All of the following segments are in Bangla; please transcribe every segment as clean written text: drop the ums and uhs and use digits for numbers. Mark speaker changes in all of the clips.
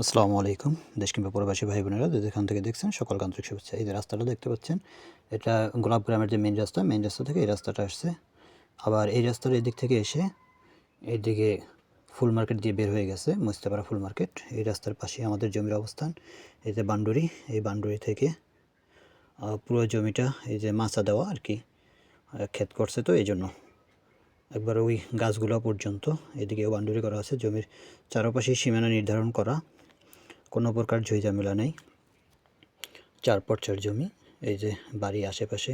Speaker 1: আসসালামু আলাইকুম। দেশ কিংবা প্রবাসী ভাই বোনেরা যে যেখান থেকে দেখছেন সকলকে আন্তরিক শুভেচ্ছা। এই যে রাস্তাটা দেখতে পাচ্ছেন, এটা গোলাপ গ্রামের যে মেইন রাস্তা থেকে এই রাস্তাটা আসছে। আবার এই রাস্তার এদিক থেকে এসে এইদিকে ফুল মার্কেট দিয়ে বের হয়ে গেছে, মুস্তাপাড়া ফুল মার্কেট। এই রাস্তার পাশে আমাদের জমির অবস্থান। এই যে বান্ডুরি, এই বান্ডুরি থেকে পুরো জমিটা এই যে মাচা দেওয়া আর কি, ক্ষেত করছে, তো এই জন্য একবার ওই গাছগুলো পর্যন্ত এদিকেও বান্ডুরি করা আছে। জমির চারপাশে সীমানা নির্ধারণ করা, কোনো প্রকার ঝুঁঝামেলা নেই। 4 জমি। এই যে বাড়ি আশেপাশে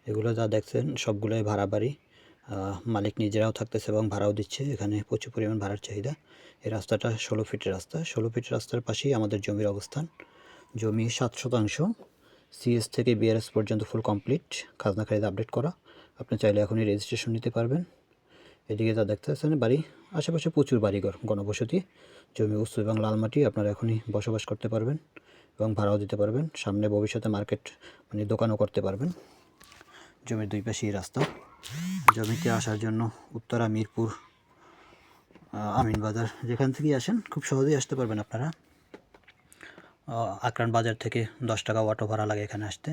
Speaker 1: এগুলো যা দেখছেন সবগুলোই ভাড়া বাড়ি। মালিক নিজেরাও থাকতেছে এবং ভাড়াও দিচ্ছে। এখানে প্রচুর পরিমাণ ভাড়ার চাহিদা। এই রাস্তাটা 16 ফিটের রাস্তা। 16 ফিটের রাস্তার পাশেই আমাদের জমির অবস্থান। জমি 7 শতাংশ, সিএস থেকে বিআরএস পর্যন্ত ফুল কমপ্লিট, খাজনা খারিদ আপডেট করা। আপনি চাইলে এখনই রেজিস্ট্রেশন নিতে পারবেন। এদিকে যা দেখতে পাচ্ছেন বাড়ি, আশেপাশে প্রচুর বাড়িঘর, ঘনবসতি। জমি উঁচু এবং লাল মাটি, আপনারা এখনই বসবাস করতে পারবেন এবং ভাড়াও দিতে পারবেন। সামনে ভবিষ্যতে মার্কেট মানে দোকানও করতে পারবেন। জমির দুই পাশেই রাস্তা। জমিতে আসার জন্য উত্তরা, মিরপুর, আমিনবাজার যেখান থেকেই আসেন খুব সহজেই আসতে পারবেন আপনারা। আকরান বাজার থেকে 10 টাকা অটো ভাড়া লাগে এখানে আসতে।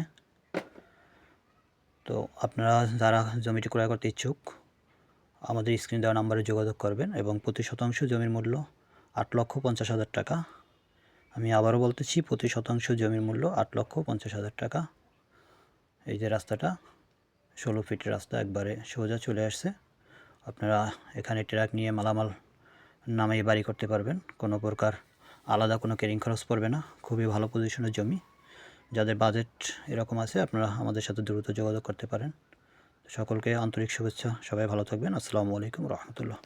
Speaker 1: তো আপনারা যারা জমিটি ক্রয় করতে ইচ্ছুক আমাদের স্ক্রিন দেওয়া নাম্বারে যোগাযোগ করবেন এবং প্রতি শতাংশ জমির মূল্য 8,50,000 টাকা। আমি আবারও বলতেছি, প্রতি শতাংশ জমির মূল্য 8,50,000 টাকা। এই যে রাস্তাটা 16 ফিটের রাস্তা, একবারে সোজা চলে আসছে। আপনারা এখানে ট্রাক নিয়ে মালামাল নামিয়ে বাড়ি করতে পারবেন। কোনো প্রকার আলাদা কোনো ক্যারিং খরচ পড়বে না। খুবই ভালো পজিশনের জমি। যাদের বাজেট এরকম আছে আপনারা আমাদের সাথে দ্রুত যোগাযোগ করতে পারেন। সকলকে আন্তরিক শুভেচ্ছা। সবাই ভালো থাকবেন। আসসালামু আলাইকুম রহমতুল্লাহ।